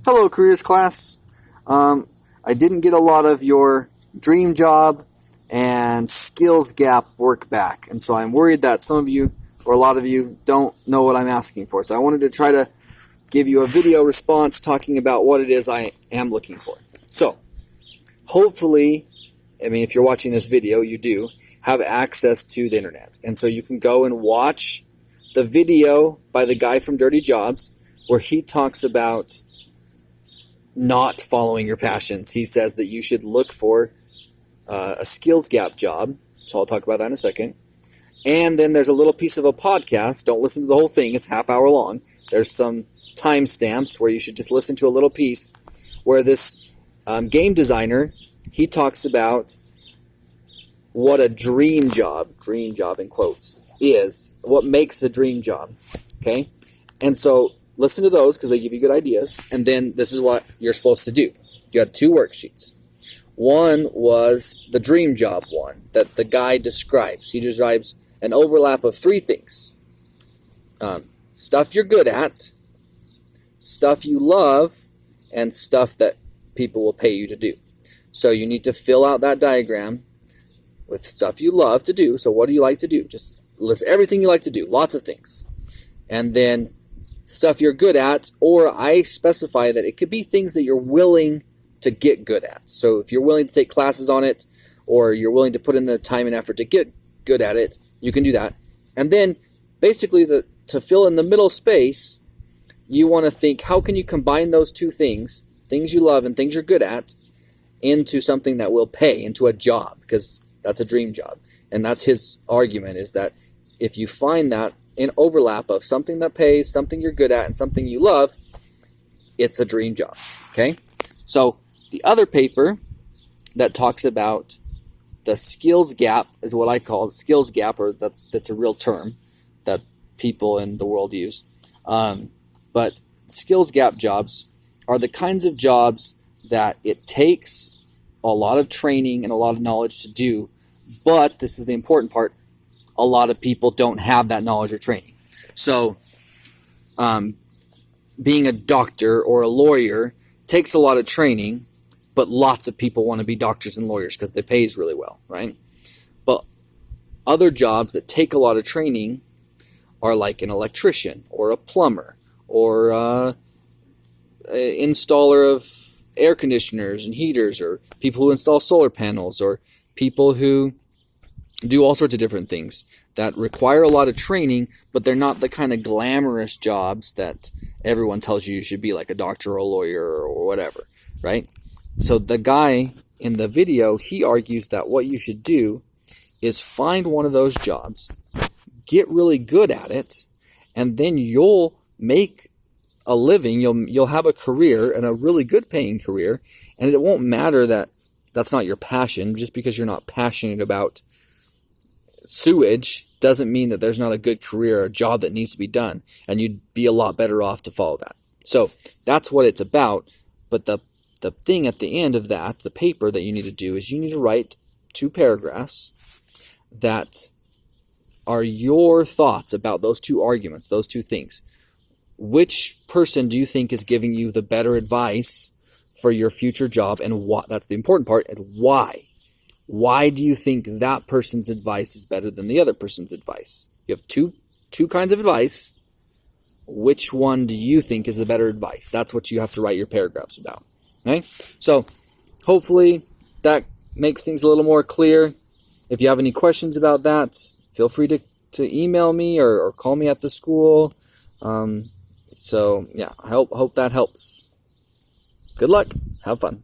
Hello, careers class. I didn't get a lot of your dream job and skills gap work back, and so I'm worried that some of you, or a lot of you, don't know what I'm asking for. So I wanted to try to give you a video response talking about what it is I am looking for. So, hopefully, if you're watching this video, you do have access to the internet, and so you can go and watch the video by the guy from Dirty Jobs where he talks about not following your passions. He says that you should look for a skills gap job. So I'll talk about that in a second. And then there's a little piece of a podcast. Don't listen to the whole thing. It's half hour long. There's some timestamps where you should just listen to a little piece where this game designer, he talks about what a dream job in quotes, is. What makes a dream job. Okay? And so listen to those because they give you good ideas. And then this is what you're supposed to do. You had two worksheets. One was the dream job one that the guy describes. He describes an overlap of three things. Stuff you're good at, stuff you love, and stuff that people will pay you to do. So you need to fill out that diagram with stuff you love to do. So what do you like to do? Just list everything you like to do. Lots of things. And then stuff you're good at, or I specify that it could be things that you're willing to get good at. So if you're willing to take classes on it, or you're willing to put in the time and effort to get good at it, you can do that. And then basically to fill in the middle space, you want to think, how can you combine those two things you love and things you're good at, into something that will pay, into a job, because that's a dream job. And that's his argument, is that if you find that an overlap of something that pays, something you're good at, and something you love, it's a dream job. Okay? So the other paper that talks about the skills gap is what I call skills gap, or that's a real term that people in the world use. But skills gap jobs are the kinds of jobs that it takes a lot of training and a lot of knowledge to do, but this is the important part, a lot of people don't have that knowledge or training. So being a doctor or a lawyer takes a lot of training, but lots of people want to be doctors and lawyers because it pays really well, right? But other jobs that take a lot of training are like an electrician or a plumber or an installer of air conditioners and heaters, or people who install solar panels, or people who do all sorts of different things that require a lot of training, but they're not the kind of glamorous jobs that everyone tells you should be, like a doctor or a lawyer or whatever, right? So the guy in the video, he argues that what you should do is find one of those jobs, get really good at it, and then you'll make a living, you'll have a career, and a really good paying career, and it won't matter that that's not your passion. Just because you're not passionate about sewage doesn't mean that there's not a good career or a job that needs to be done, and you'd be a lot better off to follow that. So that's what it's about. But the thing at the end of that, the paper that you need to do, is you need to write 2 paragraphs that are your thoughts about those 2 arguments, those 2 things. Which person do you think is giving you the better advice for your future job, and what? That's the important part. And why? Why do you think that person's advice is better than the other person's advice? You have two kinds of advice. Which one do you think is the better advice? That's what you have to write your paragraphs about. Okay? So hopefully that makes things a little more clear. If you have any questions about that, feel free to email me or call me at the school. So yeah, I hope that helps. Good luck. Have fun.